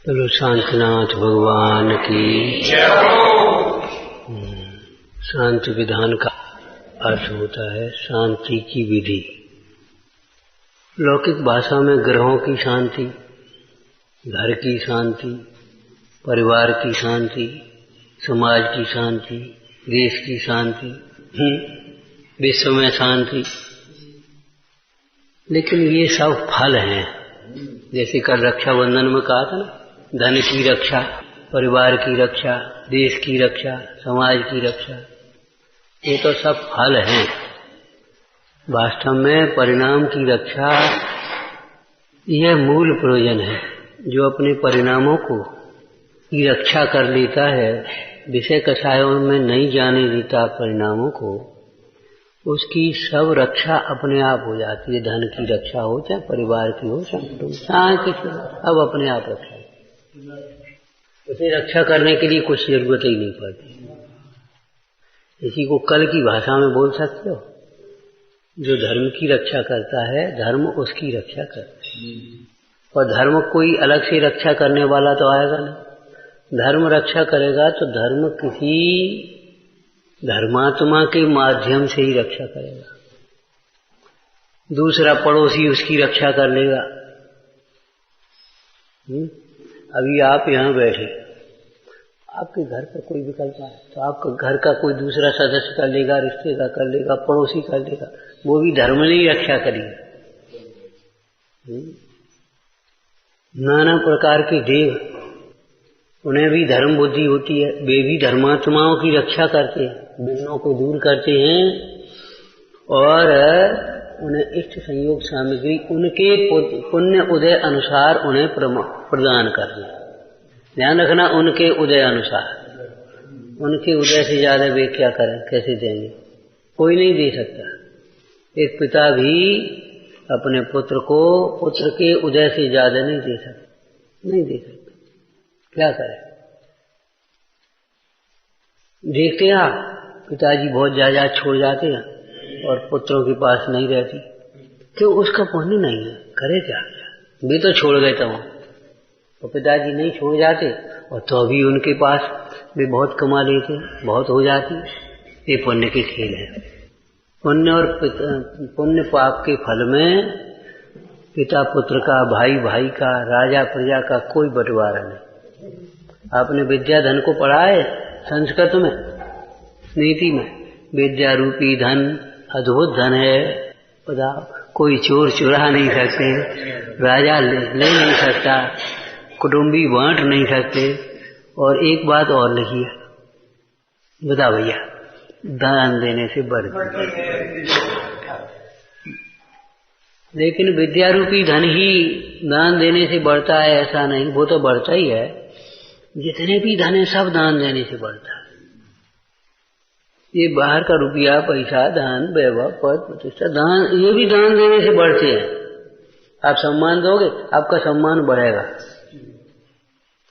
चलो शांतिनाथ भगवान की शांति विधान का अर्थ होता है शांति की विधि। लौकिक भाषा में ग्रहों की शांति, घर की शांति, परिवार की शांति, समाज की शांति, देश की शांति, विश्व में शांति, लेकिन ये सब फल हैं। जैसे कल रक्षाबंधन में कहा था ना, धन की रक्षा, परिवार की रक्षा, देश की रक्षा, समाज की रक्षा, ये तो सब फल हैं। वास्तव में परिणाम की रक्षा यह मूल प्रयोजन है। जो अपने परिणामों को की रक्षा कर लेता है, विषय कषायों में नहीं जाने देता परिणामों को, उसकी सब रक्षा अपने आप हो जाती है। धन की रक्षा हो, चाहे परिवार की हो, चाहे किसी, अब अपने आप रक्षा। उसे रक्षा करने के लिए कुछ जरूरत ही नहीं पड़ती। इसी को कल की भाषा में बोल सकते हो, जो धर्म की रक्षा करता है, धर्म उसकी रक्षा करता है। और धर्म कोई अलग से रक्षा करने वाला तो आएगा नहीं। धर्म रक्षा करेगा तो धर्म किसी धर्मात्मा के माध्यम से ही रक्षा करेगा। दूसरा पड़ोसी उसकी रक्षा कर लेगा। अभी आप यहाँ बैठे, आपके घर पर कोई विकल्प है तो आपका घर का कोई दूसरा सदस्य कर लेगा, रिश्ते का कर लेगा, पड़ोसी कर लेगा, वो भी धर्म ने ही रक्षा करेगा। नाना प्रकार के देव, उन्हें भी धर्म बुद्धि होती है, वे भी धर्मात्माओं की रक्षा करते हैं, विघ्नों को दूर करते हैं और उन्हें इष्ट संयोग सामग्री उनके पुण्य उदय अनुसार उन्हें प्रदान करते हैं। ध्यान रखना, उनके उदय अनुसार। उनके उदय से ज्यादा वे क्या करें, कैसे देंगे? कोई नहीं दे सकता। एक पिता भी अपने पुत्र को पुत्र के उदय से ज्यादा नहीं दे सकता, नहीं दे सकता। क्या करें? देखते हैं आप, पिताजी बहुत जायदाद छोड़ जाते हैं और पुत्रों के पास नहीं रहती, क्यों? उसका पुण्य नहीं है, करे क्या? वे तो छोड़ गए तो पिताजी नहीं छोड़ जाते और तो अभी उनके पास वे बहुत कमा लेते, बहुत हो जाती। ये पुण्य के खेल है। पुण्य और पुण्य पाप के फल में पिता पुत्र का, भाई भाई का, राजा प्रजा का कोई बंटवारा नहीं। आपने विद्या धन को पढ़ा है संस्कृत में, नीति में, विद्या रूपी धन अद्भुत धन है। पता, कोई चोर चुरा नहीं सकते, राजा ले नहीं सकता, कुटुंबी बांट नहीं सकते। और एक बात और लिखी है, बता भैया, दान देने से बढ़ लेकिन विद्या रूपी धन ही दान देने से बढ़ता है ऐसा नहीं। वो तो बढ़ता ही है, जितने भी धन है सब दान देने से बढ़ता है। ये बाहर का रुपया, पैसा, दान, वैभव, पद, प्रतिष्ठा, दान, ये भी दान देने से बढ़ते हैं। आप सम्मान दोगे, आपका सम्मान बढ़ेगा।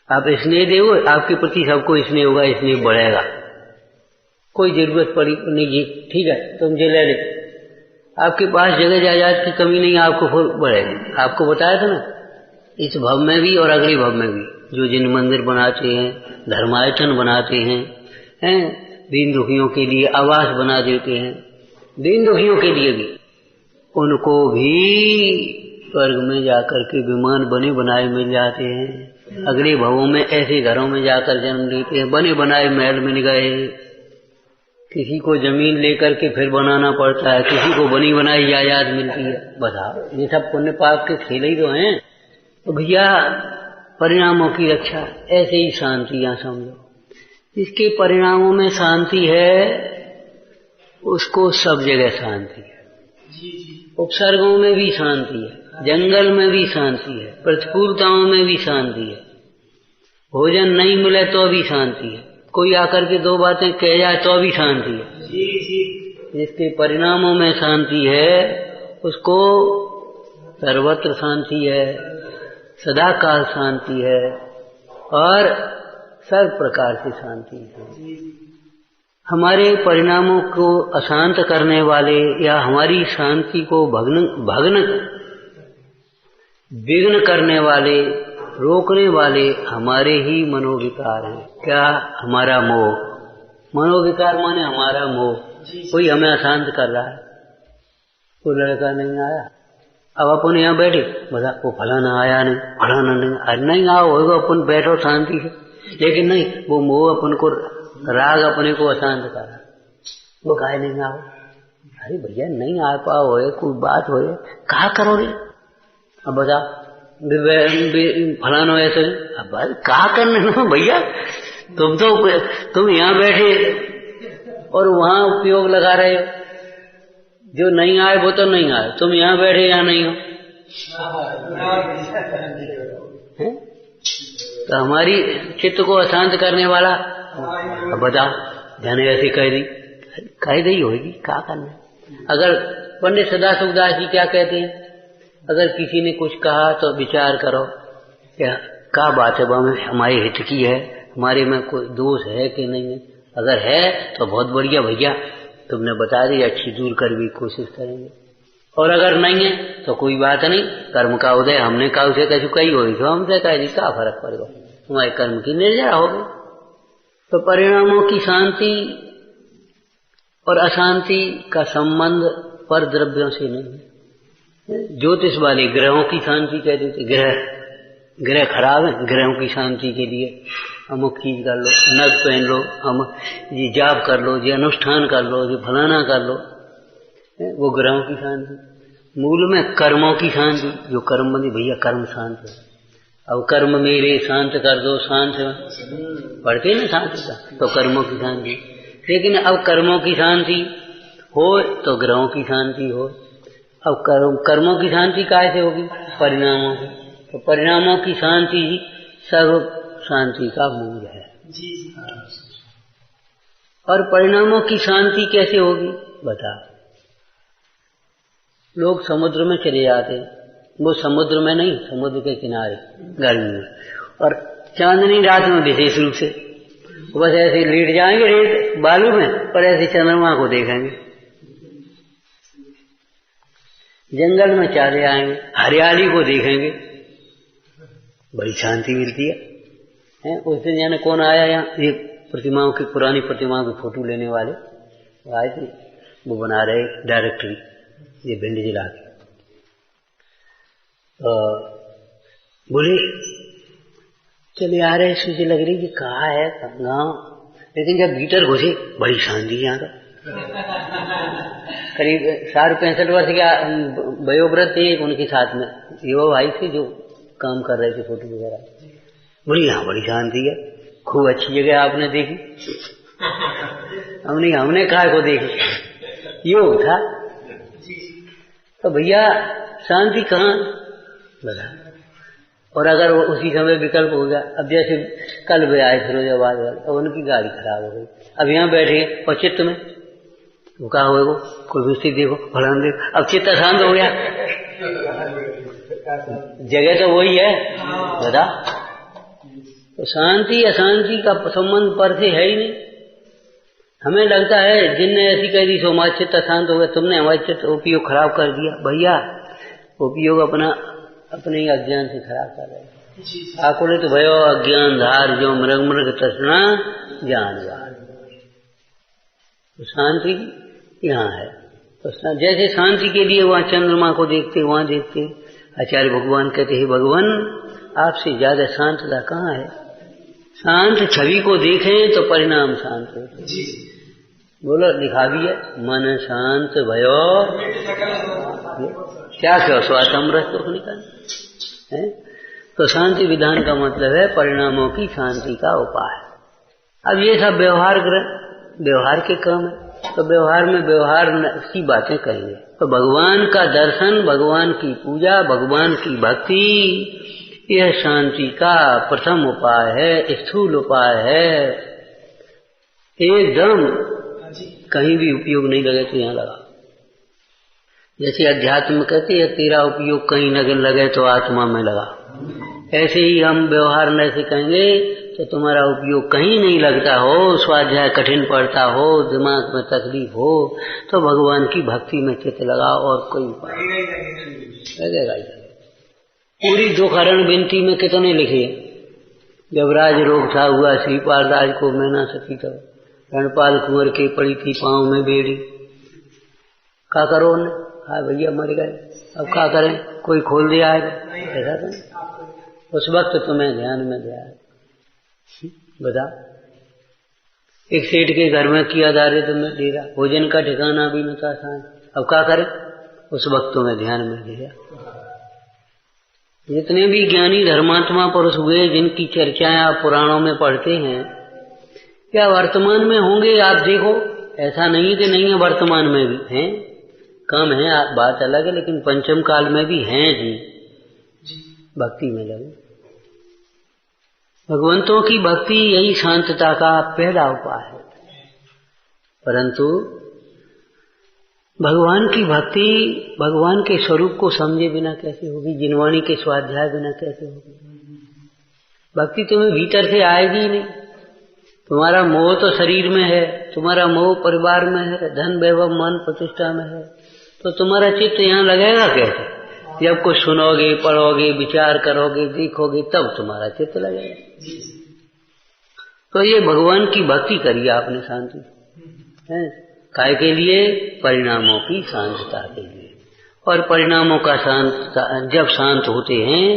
आप स्नेह दोगे, आपके प्रति सबको स्नेह होगा, स्नेह बढ़ेगा। कोई जरूरत पड़ी नहीं, ठीक है तुम जे ले ले, आपके पास जगह जायदाद की कमी नहीं, आपको बढ़ेगी। आपको बताया था ना, इस भव में भी और अगले भव में भी, जो जिन मंदिर बनाते हैं, धर्मायतन बनाते हैं, दीन दुखियों के लिए आवास बना देते हैं, दीन दुखियों के लिए भी, उनको भी स्वर्ग में जाकर के विमान बने बनाए मिल जाते हैं। अगले भवों में ऐसे घरों में जाकर जन्म लेते हैं, बने बनाए महल मिल गए। किसी को जमीन लेकर के फिर बनाना पड़ता है, किसी को बनी बनाई जायदाद मिलती है। बताओ, ये सब पुण्य पाप के खेल ही तो हैं। तो भैया, परिणामों की रक्षा, ऐसे ही शांति यहाँ समझो। जिसके परिणामों में शांति है, उसको सब जगह शांति है। उपसर्गों में भी शांति है, जंगल में भी शांति है, प्रतिकूलताओं में भी शांति है। भोजन नहीं मिले तो भी शांति है, कोई आकर के दो बातें कह जाए तो भी शांति है। जिसके परिणामों में शांति है, उसको सर्वत्र शांति है, सदाकाल शांति है और सर्व प्रकार से शांति है। हमारे परिणामों को अशांत करने वाले या हमारी शांति को विघ्न करने वाले रोकने वाले हमारे ही मनोविकार हैं। क्या? हमारा मोह। मनोविकार माने हमारा मोह। कोई हमें अशांत कर रहा है, कोई लड़का नहीं आया, अब अपन यहाँ बैठे, बता वो फलाना आया नहीं, फलाना नहीं, अरे नहीं आओ होगा, अपन बैठो शांति से। लेकिन नहीं, वो मोह अपन को, राग अपने को अशांत कर रहा, वो गाय नहीं आओ, अरे भैया नहीं आ पाओ, कोई बात हो, कहा करोगे? अब बता फलाना ऐसे, अब कहा करने ना भैया, तुम यहाँ बैठे और वहां उपयोग लगा रहे हो, जो नहीं आए वो तो नहीं आए, तुम यहाँ बैठे यहाँ नहीं हो। तो हमारी चित्त को अशांत करने वाला, अब बता जाने ऐसी कह दी होगी, क्या करना। अगर पंडित सदा सुखदास जी क्या कहते हैं, अगर किसी ने कुछ कहा तो विचार करो क्या बात है, हमारे हित की है, हमारे में कोई दोष है कि नहीं है। अगर है तो बहुत बढ़िया भैया, तुमने बता दी, अच्छी दूर कर भी कोशिश करेंगे। और अगर नहीं है तो कोई बात नहीं, कर्म का उदय हमने कहा उसे कछु कही होगी तो हमसे कह दी, क्या फर्क पड़ेगा, तुम्हारे कर्म की निर्जरा होगी। तो परिणामों की शांति और अशांति का संबंध पर द्रव्यों से नहीं है। ज्योतिष वाले ग्रहों की शांति कहते थे, ग्रह खराब है, ग्रहों की शांति के लिए अमुक चीज कर लो, नग पहन लो, ये जाप कर लो, ये अनुष्ठान कर लो, ये फलाना कर लो, वो ग्रहों की शांति। मूल में कर्मों की शांति, जो कर्म बनी भैया कर्म शांत है, अब कर्म मेरे शांत कर दो, शांत पढ़ते ना शांति का, तो कर्मों की शांति। लेकिन अब कर्मों की शांति हो तो ग्रहों की शांति हो। अब कर्मों की शांति कैसे होगी? परिणामों की। तो परिणामों की शांति ही सर्व शांति का मूल है। और परिणामों की शांति कैसे होगी बता। लोग समुद्र में चले जाते हैं, वो समुद्र में नहीं, समुद्र के किनारे गर्मी में, और चांदनी रात में विशेष रूप से बस ऐसे लेट जाएंगे रेत बालू में, और ऐसे चंद्रमा को देखेंगे। जंगल में चले आएंगे, हरियाली को देखेंगे, बड़ी शांति मिलती है। उस दिन जाने कौन आया यहाँ, ये प्रतिमाओं की, पुरानी प्रतिमाओं की फोटो लेने वाले आए थे, वो बना रहे डायरेक्टरी, ये भिंड जिला के। बोले चले आ रहे, सोचे लग रही कि कहाँ है गाँव, लेकिन जब भीतर घुसे बड़ी शांति यहाँ का। करीब 65 वर्ष के वयोवृद्ध थे उनके साथ में, युवा भाई थे जो काम कर रहे थे फोटो वगैरह। बोली यहाँ बड़ी शांति है, खूब अच्छी जगह आपने देखी। हमने कहा को देखी, योग था। तो भैया शांति कहाँ बता। और अगर वो उसी समय विकल्प हो गया, अब जैसे कल वे आए फिरोजाबाद वाले, अब उनकी गाड़ी खराब हो गई, अब यहाँ बैठे और चित्त में वो कहा हुए, वो कोई भी देखो फलान देखो, अब चित्त शांत हो गया। जगह तो वही है बता। तो शांति अशांति का संबंध पर से है ही नहीं। हमें लगता है जिनने ऐसी कह दी सो हमारा चित्त अशांत हो गया, तुमने हमारे चित्त उपयोग खराब कर दिया। भैया उपयोग अपने ही अज्ञान से खराब कर रहे हैं। आकुल तो भयो अज्ञान धार, जो मृग मृग तृष्णा जानवार। तो शांति यहाँ है। तो जैसे शांति के लिए वहाँ चंद्रमा को देखते, वहाँ देखते, आचार्य भगवान कहते हैं भगवान आपसे ज्यादा शांतता कहाँ है। शांत छवि को देखें तो परिणाम शांत होते। बोलो लिखा भी है, मन शांत भयो क्या क्यों स्वातम रस तो निकल है। तो शांति विधान का मतलब है परिणामों की शांति का उपाय। अब ये सब व्यवहार के क्रम है, तो व्यवहार में व्यवहार की बातें कहेंगे। तो भगवान का दर्शन, भगवान की पूजा, भगवान की भक्ति, यह शांति का प्रथम उपाय है, स्थूल उपाय है। एकदम कहीं भी उपयोग नहीं लगे तो यहाँ लगा। जैसे अध्यात्म कहते हैं तेरा उपयोग कहीं न लगे तो आत्मा में लगा, ऐसे ही हम व्यवहार में ऐसे कहेंगे तो तुम्हारा उपयोग कहीं नहीं लगता हो, स्वाध्याय कठिन पड़ता हो, दिमाग में तकलीफ हो, तो भगवान की भक्ति में चित्त लगाओ और कोई उपाय लगेगा। पूरी दुखहरण विनती में कितने लिखे, जब राज रोग था हुआ श्रीपाल राज को मैं ना सकी तब रणपाल कुंवर के पड़ी थी पांव में बेड़ी। क्या करो ने, हाँ भैया मर गए, अब क्या करें, कोई खोल दिया है ऐसा तो उस वक्त तुम्हें ध्यान में गया बता। एक सेठ के घर में किया दारिद्र में डेरा, भोजन का ठिकाना भी न था सांझ, अब क्या करें, उस वक्त तुम्हें ध्यान में गया। जितने भी ज्ञानी धर्मात्मा पुरुष हुए जिनकी चर्चाएं आप पुराणों में पढ़ते हैं, क्या वर्तमान में होंगे आप देखो, ऐसा नहीं कि नहीं है, वर्तमान में भी हैं, कम है बात अलग है, लेकिन पंचम काल में भी हैं जी, भक्ति में लगे। भगवंतों की भक्ति यही शांतता का पहला उपाय है। परंतु भगवान की भक्ति भगवान के स्वरूप को समझे बिना कैसे होगी, जिनवाणी के स्वाध्याय बिना कैसे होगी। भक्ति तुम्हें भीतर से आएगी ही नहीं। तुम्हारा मोह तो शरीर में है, तुम्हारा मोह परिवार में है, धन वैभव मान प्रतिष्ठा में है, तो तुम्हारा चित्त यहाँ लगेगा कैसे? जब कुछ सुनोगे, पढ़ोगे, विचार करोगे, देखोगे, तब तुम्हारा चित्त लगेगा। तो ये भगवान की भक्ति करिए आपने शांति है, काय के लिए? परिणामों की शांतता के लिए। और परिणामों का शांत जब शांत होते हैं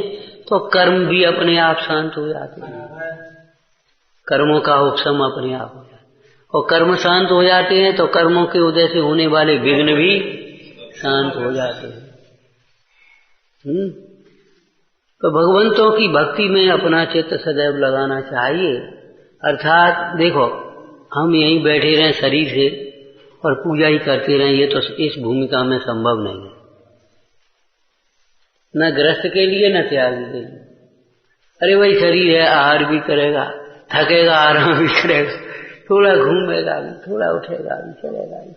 तो कर्म भी अपने आप शांत हो जाते हैं, कर्मों का उपशम अपने आप हो जाता है। और कर्म शांत हो जाते हैं तो कर्मों के उदय से होने वाले विघ्न भी शांत हो जाते हैं। तो भगवंतों की भक्ति में अपना चित्त सदैव लगाना चाहिए। अर्थात देखो, हम यहीं बैठे रहें शरीर से और पूजा ही करते रहें, ये तो इस भूमिका में संभव नहीं है, न गृहस्थ के लिए न त्यागी के लिए। अरे वही शरीर है, आहार भी करेगा, थकेगा, आराम भी करेगा, थोड़ा घूमेगा भी, थोड़ा उठेगा भी, चलेगा भी,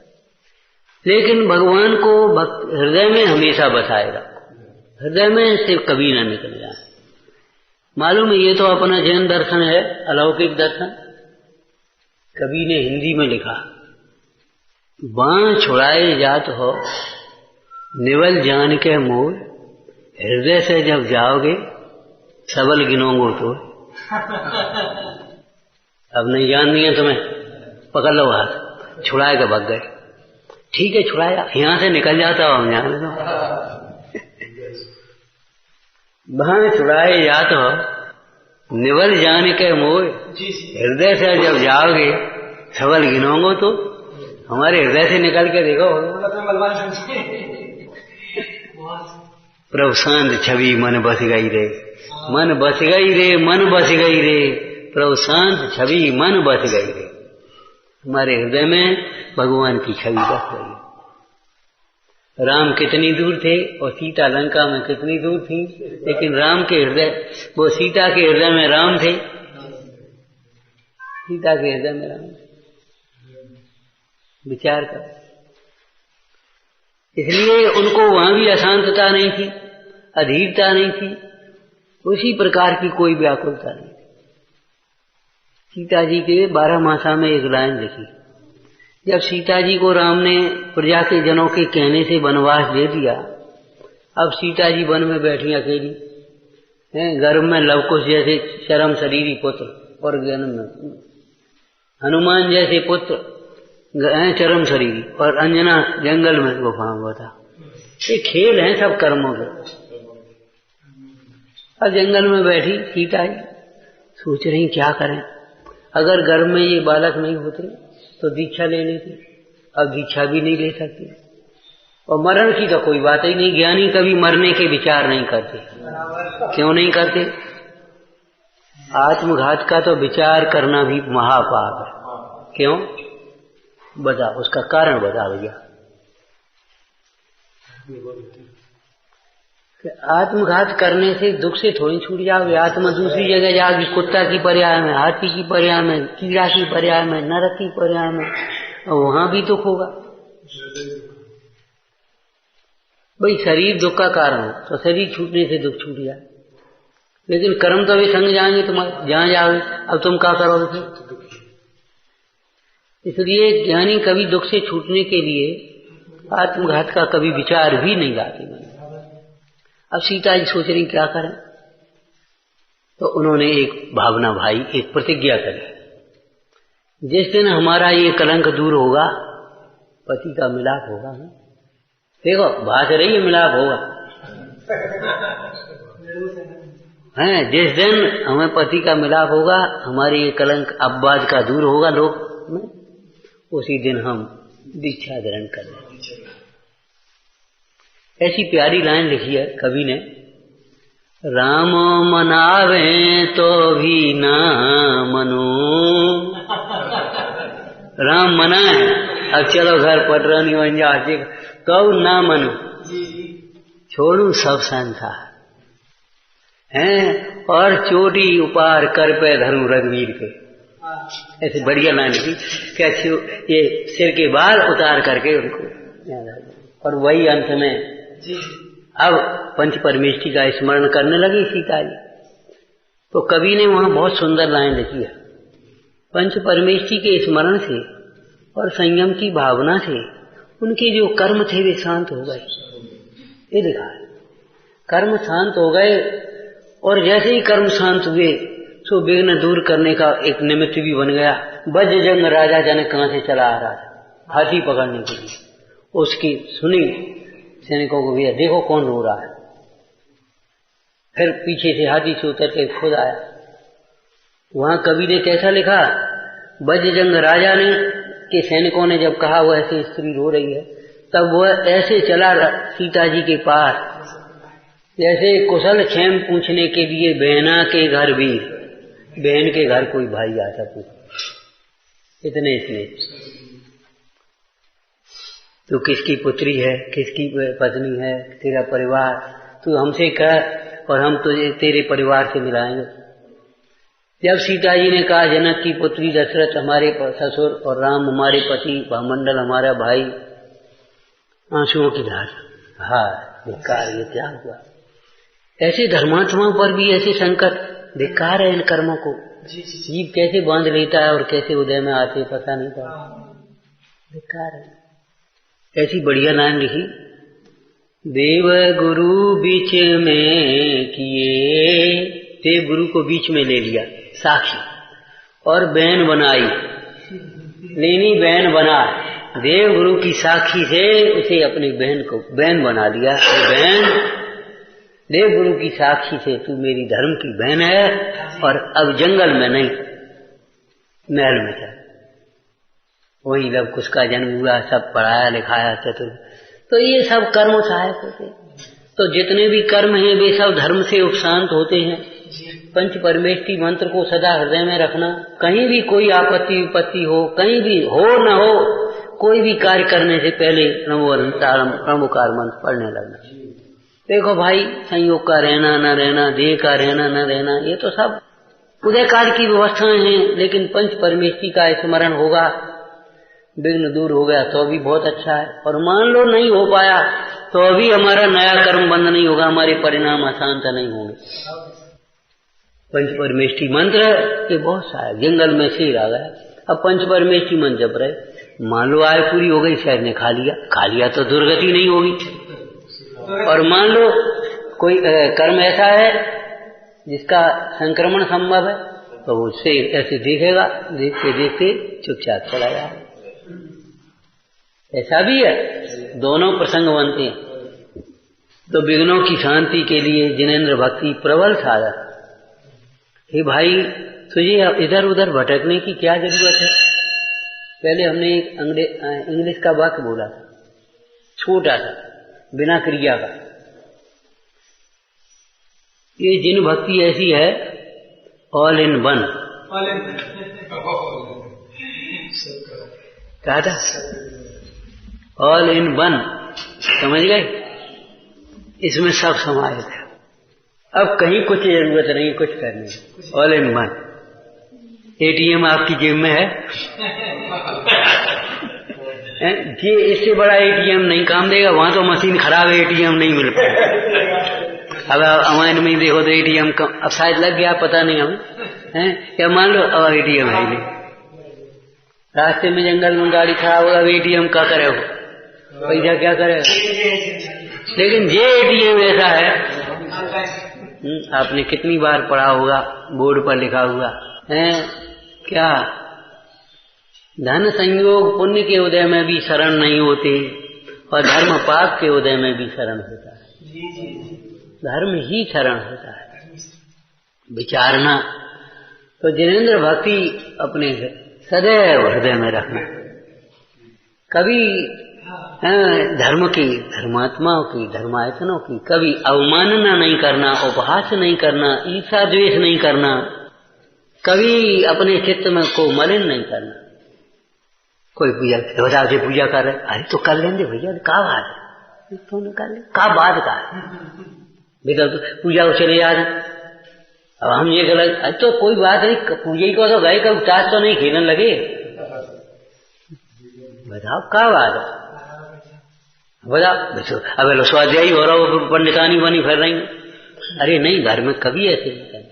लेकिन भगवान को हृदय में हमेशा बसाएगा, हृदय में से कभी न निकल जाए। मालूम है, ये तो अपना जैन दर्शन है, अलौकिक दर्शन। कवि ने हिंदी में लिखा, बाण छुड़ाए जात हो निवल जान के मोल, हृदय से जब जाओगे सबल गिनोगो तो। अब नहीं जाननी है तुम्हें, पकड़ लो हाथ, छुड़ाए के भाग गए, ठीक है छुड़ाया, यहां से निकल जाता हो, हम जाने दो। बाण छुड़ाए जात हो निवल जान के मोल, हृदय से जब जाओगे सबल गिनोगो तो। हमारे हृदय से निकल के देखो, प्रभु शांत छवि मन बस गई रे, मन बस गई रे, मन बस गई रे, प्रभु शांत छवि मन बस गई रे। हमारे हृदय में भगवान की छवि बस गई। राम कितनी दूर थे और सीता लंका में कितनी दूर थी, लेकिन राम के हृदय, वो सीता के हृदय में राम थे, सीता के हृदय में राम थे। विचार कर, इसलिए उनको वहां भी अशांतता नहीं थी, अधीरता नहीं थी, उसी प्रकार की कोई व्याकुलता नहीं थी। सीता जी के 12 मासा में एक लाइन लिखी, जब सीता जी को राम ने प्रजा के जनों के कहने से वनवास दे दिया, अब सीता जी वन में बैठी अकेली हैं, गर्भ में लवकुश जैसे चरम शरीरी पुत्र, और जन्म में हनुमान जैसे पुत्र चरम शरीरी, और अंजना जंगल में गुफा में था। ये खेल हैं सब कर्मों के। अब जंगल में बैठी सीता जी सोच रही क्या करें, अगर गर्भ में ये बालक नहीं होते तो दीक्षा ले लेती, अब दीक्षा भी नहीं ले सकती, और मरण की तो कोई बात ही नहीं। ज्ञानी कभी मरने के विचार नहीं करते। क्यों नहीं करते? आत्मघात का तो विचार करना भी महापाप है। क्यों? बता, उसका कारण बता भैया। आत्मघात करने से दुख से थोड़ी छूट जाओगे, आत्मा दूसरी जगह जाओगी, कुत्ता की पर्याय में, हाथी की पर्याय में, कीड़ा की पर्याय में, नरक की पर्याय में, और वहां भी दुख होगा। भाई शरीर दुख का कारण हो तो शरीर छूटने से दुख छूट जाए, लेकिन कर्म तो भी संग जाएंगे तुम्हारे, जहां जाओगे अब तुम क्या करोगे फिर? इसलिए ज्ञानी कभी दुख से छूटने के लिए आत्मघात का कभी विचार भी नहीं लाते। अब सीता जी सोच रही क्या करें, तो उन्होंने एक भावना भाई एक प्रतिज्ञा करी, जिस दिन हमारा ये कलंक दूर होगा, पति का मिलाप होगा, देखो बात रही है मिलाप होगा हैं, जिस दिन हमें पति का मिलाप होगा, हमारी ये कलंक अपवाद का दूर होगा लोक में, उसी दिन हम दीक्षा ग्रहण कर लेंगे। ऐसी प्यारी लाइन लिखी है कवि ने, राम मनावे तो भी ना मनो, राम मनाए, अब चलो घर पटरानी बन जा, तो ना मनो, छोड़ू सब संसार हैं, और चोटी उपार कर पे धरूं रघुवीर के। ऐसे बढ़िया लाइन की क्या, ये सिर के बाल उतार करके उनको, और वही अंत में अब पंच परमेष्टि का स्मरण करने लगी सीता जी। तो कवि ने वहां बहुत सुंदर लाइन लिखी है, पंच परमेष्टि के स्मरण से और संयम की भावना से उनके जो कर्म थे वे शांत हो गए। ये लिखा है, कर्म शांत हो गए, और जैसे ही कर्म शांत हुए तो विघ्न दूर करने का एक निमित्त भी बन गया। बज्रजंग राजा जनक कहां से चला आ रहा था हाथी पकड़ने के लिए, उसकी सुनी सैनिकों को भी, देखो कौन रो रहा है, फिर पीछे से हाथी से उतर के खुद आया। वहां कवि ने कैसा लिखा, बज्रजंग राजा ने के सैनिकों ने जब कहा वो ऐसी स्त्री रो रही है, तब वह ऐसे चला सीता जी के पास जैसे कुशल क्षेम पूछने के लिए बहना के घर भी, बहन के घर कोई भाई आता पूछ, इतने स्नेह। तू किसकी पुत्री है, किसकी पत्नी है, तेरा परिवार, तू हमसे कह और हम तुझे तेरे परिवार से मिलाएंगे। जब सीता जी ने कहा जनक की पुत्री दशरथ हमारे ससुर और राम हमारे पति, भामंडल हमारा भाई, आंसुओं की धार, हाँ धिक्कार, ये क्या हुआ। ऐसे धर्मात्माओं पर भी ऐसे संकट, धिक्कार है इन कर्मों को। जीव कैसे बांध लेता है और कैसे उदय में आते पता नहीं था, धिक्कार है। ऐसी बढ़िया लाइन लिखी, देव गुरु बीच में किए, देव गुरु को बीच में ले लिया साक्षी, और बहन बनाई, लेनी बहन बना, देव गुरु की साक्षी से उसे अपनी बहन को बहन बना लिया। बहन, देव गुरु की साक्षी से तू मेरी धर्म की बहन है, और अब जंगल में नहीं महल में चल। वही लव कुश का जन्म हुआ, सब पढ़ाया लिखाया चतुर। तो ये सब कर्म सहायक होते हैं। तो जितने भी कर्म हैं वे सब धर्म से उपशांत होते हैं। पंच परमेष्टि मंत्र को सदा हृदय में रखना, कहीं भी कोई आपत्ति विपत्ति हो, कहीं भी हो न हो, कोई भी कार्य करने से पहले नमोकार मंत्र पढ़ने लगना। देखो भाई, संयोग का रहना न रहना, देह का रहना न रहना, ये तो सब उदय काल की व्यवस्थाएं हैं, लेकिन पंच परमेष्टि का स्मरण होगा, विघ्न दूर हो गया तो भी बहुत अच्छा है। और मान लो नहीं हो पाया तो अभी हमारा नया कर्म बंद नहीं होगा, हमारे परिणाम अशांत नहीं होंगे। पंच परमेष्टि मंत्र ये बहुत सारे, जंगल में शेर आ गया, अब पंच परमेष्टि मंत्र जप रहे, मान लो आय पूरी हो गई, शेर ने खा लिया तो दुर्गति नहीं होगी। और मान लो कोई कर्म ऐसा है जिसका संक्रमण संभव है, तो वो शेर ऐसे देखेगा, देखते देखते चुपचाप चला जाए। ऐसा भी है, दोनों प्रसंग बनते हैं। तो विघ्नों की शांति के लिए जिनेंद्र भक्ति प्रबल साधन। हे भाई, तुझे अब इधर उधर भटकने की क्या जरूरत है। पहले हमने एक इंग्लिश का वाक्य बोला था, छोटा सा, बिना क्रिया का। ये जिन भक्ति ऐसी है, ऑल इन वन, कहा था ऑल इन वन, समझ गए, इसमें सब समाहित है। अब कहीं कुछ जरूरत नहीं कुछ करने, ऑल इन वन। एटीएम आपकी जेब में है, ये इससे बड़ा एटीएम नहीं काम देगा, वहां तो मशीन खराब है, एटीएम नहीं मिल पाएगा। अब अमाइन में देखो तो एटीएम अब शायद लग गया, पता नहीं हमें, क्या मान लो अब एटीएम है नहीं, रास्ते में जंगल में गाड़ी खराब होगा, एटीएम क्या करे हो, पैसा क्या करेगा। लेकिन ये एटीएम ऐसा है आपने कितनी बार पढ़ा होगा, बोर्ड पर लिखा हुआ है क्या, धन संयोग पुण्य के उदय में भी शरण नहीं होते और धर्म पाप के उदय में भी शरण होता है। धर्म ही शरण होता है। विचारना तो जिनेंद्र भक्ति अपने सदैव हृदय में रखना। कभी धर्म की, धर्मात्माओं की, धर्मायतनों की कभी अवमानना नहीं करना, उपहास नहीं करना, ईर्षा द्वेष नहीं करना, कभी अपने चित्त में को मलिन नहीं करना। कोई पूजा बताओ से पूजा कर रहे, अरे तो कर लेंगे भैया, का बात है, तो कर ले, का बात का बेटा पूजा को चले जा रहे। अब हम ये गलत, अरे तो कोई बात नहीं, पूजा ही को तो गए, कब ताश तो नहीं खेलने लगे, बताओ का बात है, बताओ। अब लो स्वाध्यायी हो रहा हो, पंडितानी बनी फिर रही। अरे नहीं, घर में कभी ऐसे नहीं करना।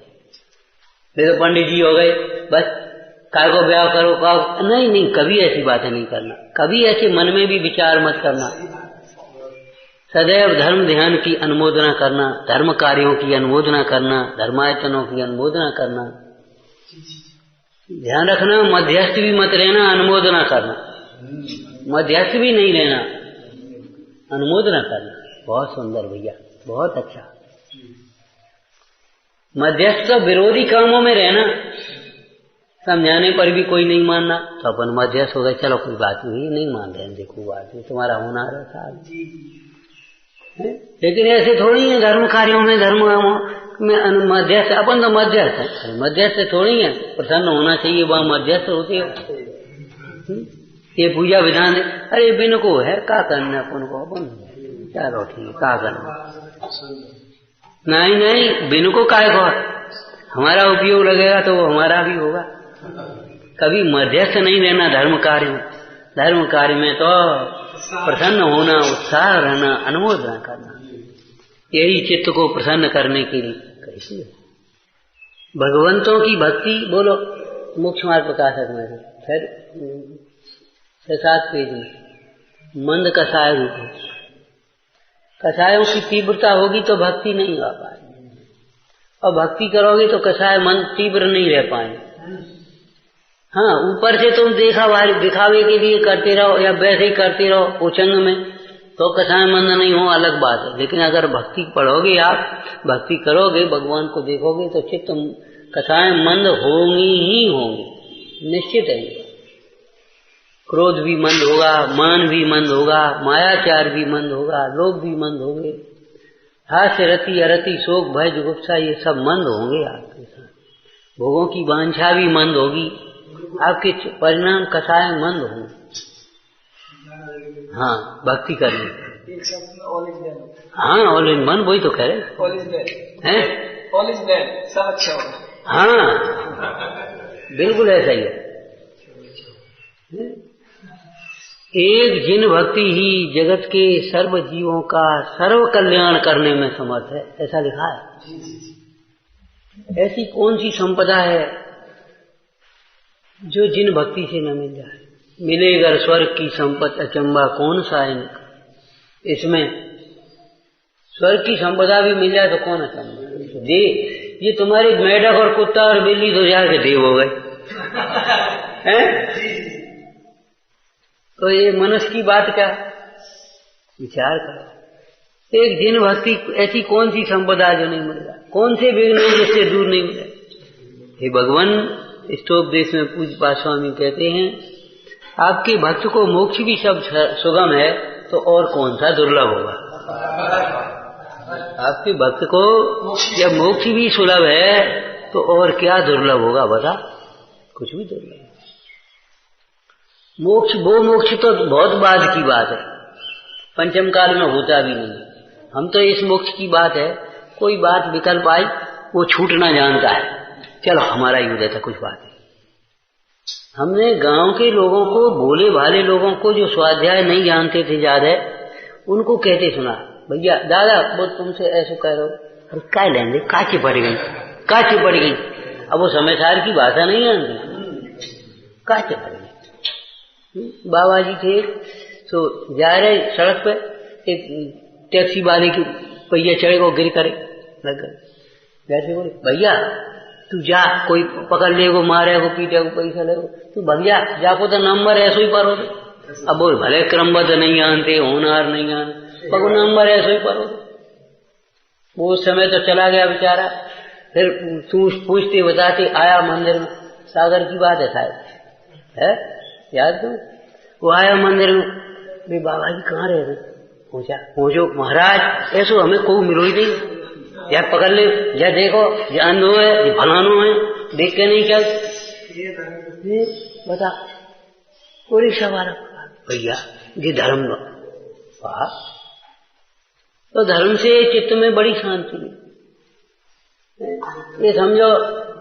तो पंडित जी हो गए, बस काय को ब्याह करो का, नहीं, कभी ऐसी बातें नहीं करना। कभी ऐसे मन में भी विचार मत करना। सदैव धर्म ध्यान की अनुमोदना करना, धर्म कार्यों की अनुमोदना करना, धर्मायतनों की अनुमोदना करना। ध्यान रखना, मध्यस्थ भी मत रहना, अनुमोदना करना। मध्यस्थ भी नहीं रहना, अनुमोदना करना। बहुत सुंदर भैया, बहुत अच्छा। मध्यस्थ तो विरोधी कामों में रहना, समझाने पर भी कोई नहीं मानना तो अपन मध्यस्थ हो गए, चलो कोई बात नहीं मान रहे, देखो बात नहीं, तुम्हारा होना रहता है। लेकिन ऐसे थोड़ी है धर्म कार्यों में, धर्म में मध्यस्थ, अपन तो मध्यस्थ है, मध्यस्थ थोड़ी है, प्रसन्न होना चाहिए, वहां मध्यस्थ होते हो। ये पूजा विधान है, अरे बिन को है का करना, अपन को अपन चलो ठीक का करना, नहीं बिन को काय को, हमारा उपयोग लगेगा तो वो हमारा भी होगा। कभी मध्यस्थ नहीं रहना धर्म कार्य में। धर्म कार्य में तो प्रसन्न होना, उत्साह रहना, अनुमोदना करना, यही चित्त को प्रसन्न करने के लिए। कैसी भगवंतों की भक्ति बोलो, मोक्ष मार्ग प्रकाशक में फिर 6-7 पेज में मंद कषाय रूप, कषायों की तीव्रता होगी तो भक्ति नहीं आ पाएगी, और भक्ति करोगे तो कषाय मन तीव्र नहीं रह पाएंगे। हाँ, ऊपर से तुम दिखावे के लिए करते रहो या वैसे ही करते रहो उचंग में, तो कषाय मंद नहीं हो, अलग बात है। लेकिन अगर भक्ति पढ़ोगे, आप भक्ति करोगे, भगवान को देखोगे, तो चित्त कषाय मंद होंगी ही होंगी, निश्चित है। क्रोध भी मंद होगा, मान भी मंद होगा, मायाचार भी मंद होगा, लोभ भी मंद होंगे, हास्य रति अरति शोक भय जुगुप्सा ये सब मंद होंगे आपके साथ। भोगों की वांछा भी मंद होगी, आपके परिणाम कषाय मंद होंगे। हाँ, भक्ति करनी, हाँ ऑल इन वन, वही तो कह रहे हैं, सब अच्छा होगा। हाँ बिल्कुल ऐसा ही है। एक जिन भक्ति ही जगत के सर्व जीवों का सर्व कल्याण करने में समर्थ है, ऐसा लिखा है। ऐसी कौन सी संपदा है जो जिन भक्ति से न मिल जाए। मिलेगा स्वर्ग की संपत्ति अचंबा कौन सा है, इसमें स्वर्ग की संपदा भी मिल जाए तो कौन अचंबा। दे ये तुम्हारी मेढक और कुत्ता और बिल्ली तो जाके देव हो गए हैं, तो ये मनुष्य की बात क्या, विचार करो। एक जिन भक्ति ऐसी कौन सी संपदा जो नहीं मिल रहा, कौन से विघ्न जिससे दूर नहीं मिले। हे भगवान, स्तोपदेश में पूज्य पाद स्वामी कहते हैं, आपके भक्त को मोक्ष भी सब सुगम है तो और कौन सा दुर्लभ होगा। आपके भक्त को जब मोक्ष भी सुलभ है तो और क्या दुर्लभ होगा, बता, कुछ भी दुर्लभ। मोक्ष वो मोक्ष तो बहुत बाद की बात है, पंचम काल में होता भी नहीं। हम तो इस मोक्ष की बात है, कोई बात विकल्प आई वो छूटना जानता है, चलो हमारा ही हो जाता, कुछ बात है। हमने गांव के लोगों को, भोले भाले लोगों को जो स्वाध्याय नहीं जानते थे ज्यादा, उनको कहते सुना, भैया दादा वो तुमसे ऐसे कह रहे हो, अरे क्या लेंगे, काची पड़ गई। अब वो समय सार की भाषा नहीं जानते, काची पड़ गई। बाबा जी थे तो जा रहे सड़क पे, एक टैक्सी वाले की पहिया चढ़े को गिर करे, लग गए। जैसे बोले भैया तू जा, कोई पकड़ लेगो, मारेगो, पीटेगो, पैसा लेगो, तू भैया जाको तो नंबर ऐसो ही पढ़ो। अब बोल भले क्रमबद्ध नहीं जानते, होनहार नहीं जानते, पर नंबर ऐसो ही पढ़ो। वो समय तो चला गया बेचारा। फिर तू पूछते बताते आया मंदिर में, सागर की बात है शायद, है याद तो। वो आया मंदिर में, वे बाबा जी कहाँ रहे थे? पूछो महाराज ऐसो हमें कोई मिलो ही नहीं, या पकड़ ले, या देखो ये अंधो है, ये फलानो है, देख के नहीं चल बता। कोई रिक्शा वाला भैया ये धर्म तो धर्म से चित्त में बड़ी शांति है। ये समझो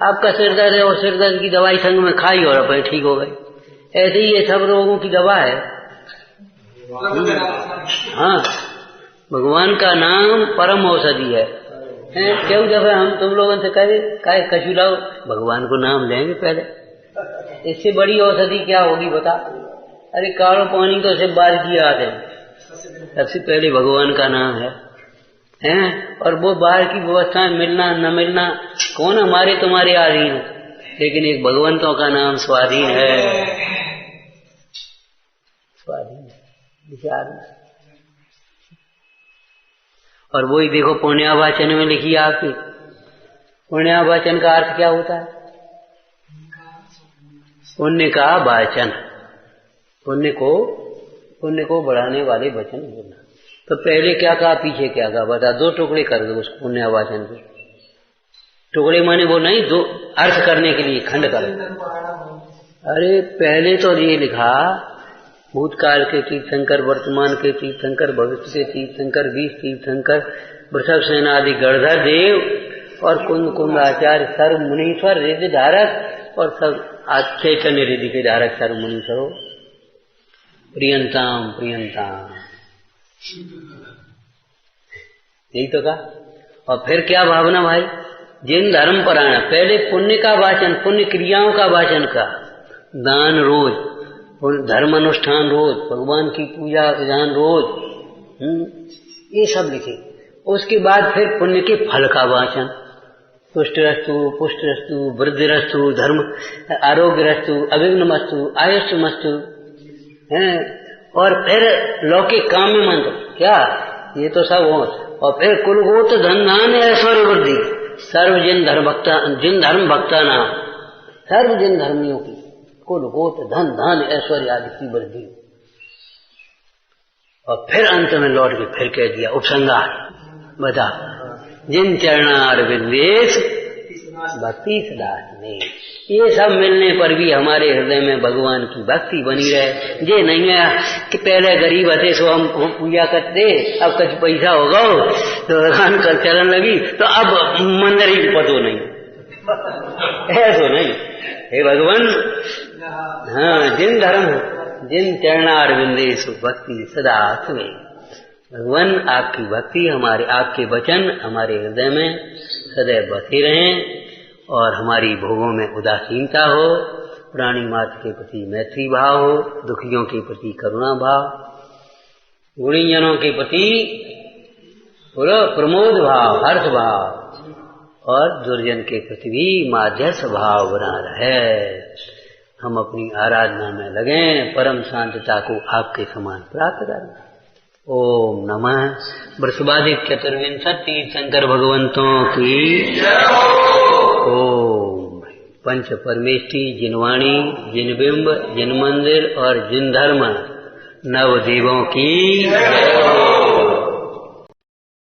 आपका सिर दर्द है और सिर दर्द की दवाई संग में खाई और अपने ठीक हो गई, ऐसे ही ये सब रोगों की दवा है। हाँ, भगवान का नाम परम औषधि है। क्यों जब हम तुम लोगों से कहे कछु लाओ, भगवान को नाम लेंगे पहले, इससे बड़ी औषधि क्या होगी बता। अरे कारो पानी तो सिर्फ बार किया आते हैं, सबसे पहले भगवान का नाम है, और वो बाहर की व्यवस्थाएं मिलना न मिलना कौन हमारे तुम्हारे अधीन है, लेकिन एक भगवंतों का नाम स्वाधीन है, स्वाधीन विचार। और वही देखो पुण्यावाचन में लिखी आपकी। पुण्यावाचन का अर्थ क्या होता है? पुण्य का वाचन, पुण्य को बढ़ाने वाले वचन बोलना। तो पहले क्या कहा, पीछे क्या कहा बता। दो टुकड़े कर दो उस पुण्यावाचन के। टुकड़े माने वो नहीं, दो अर्थ करने के लिए खंड कर। अरे पहले तो ये लिखा भूतकाल के तीर्थंकर, वर्तमान के तीर्थंकर, भविष्य के तीर्थंकर, 20 तीर्थंकर, वृषभ सेनादि गणधर देव और कुंद कुंदाचार्य सर्व मुनीश्वर रिद्धि धारक और सब चैतन्य रिद्धि के धारक सर्व मुनीश्वरों प्रियंताम प्रियंताम, यही तो कहा। और फिर क्या भावना भाई, जिन धर्म परायण, पहले पुण्य का वाचन, पुण्य क्रियाओं का वाचन का, दान रोज, धर्म अनुष्ठान रोज, भगवान की पूजा विधान रोज, ये सब लिखे। उसके बाद फिर पुण्य के फल का वाचन, तुष्टरस्तु पुष्टरस्तु वृद्धिरस्तु धर्म आरोग्यरस्तु अविघ्नमस्तु आयुष्मस्तु, और फिर लौकिक काम में मंत्र क्या, ये तो सब हो। और फिर कुलगोत धन दान ऐश्वर्य वृद्धि सर्व जिन धर्म भक्ता नाम, सर्व जिन धर्मियों की कुलगोत धन धान ऐश्वर्य आदि की वृद्धि। और फिर अंत में लौट के फिर कह दिया उपसंहार, बता जिन चरणार विद्वेश भक्ति सदा ने। ये सब मिलने पर भी हमारे हृदय में भगवान की भक्ति बनी रहे। ये नहीं है कि पहले गरीब थे सो हम पूजा करते, अब कुछ पैसा होगा तो भगवान का चलन लगी तो अब मंदिर ही पतो नहीं, ऐसा नहीं। हे भगवान, हाँ जिन चरणार विंदेशु भक्ति सदा सुने। भगवान आपकी भक्ति, हमारे आपके वचन हमारे हृदय में सदैव बसे रहें और हमारी भोगों में उदासीनता हो, प्राणी मात्र के प्रति मैत्री भाव हो, दुखियों के प्रति करुणा भाव, गुणीजनों के प्रति प्रमोद भाव, हर्ष भाव, और दुर्जन के प्रति भी माध्यस्थ भाव बना रहे। हम अपनी आराधना में लगें, परम शांतता को आपके समान प्राप्त करें। ओम नमः वृषभादिक चतुर्विंशति तीर्थंकर भगवंतों की ओम। पंच परमेष्टि, जिनवाणी, जिनबिंब, जिन मंदिर और जिन धर्म नवदेवों की जय।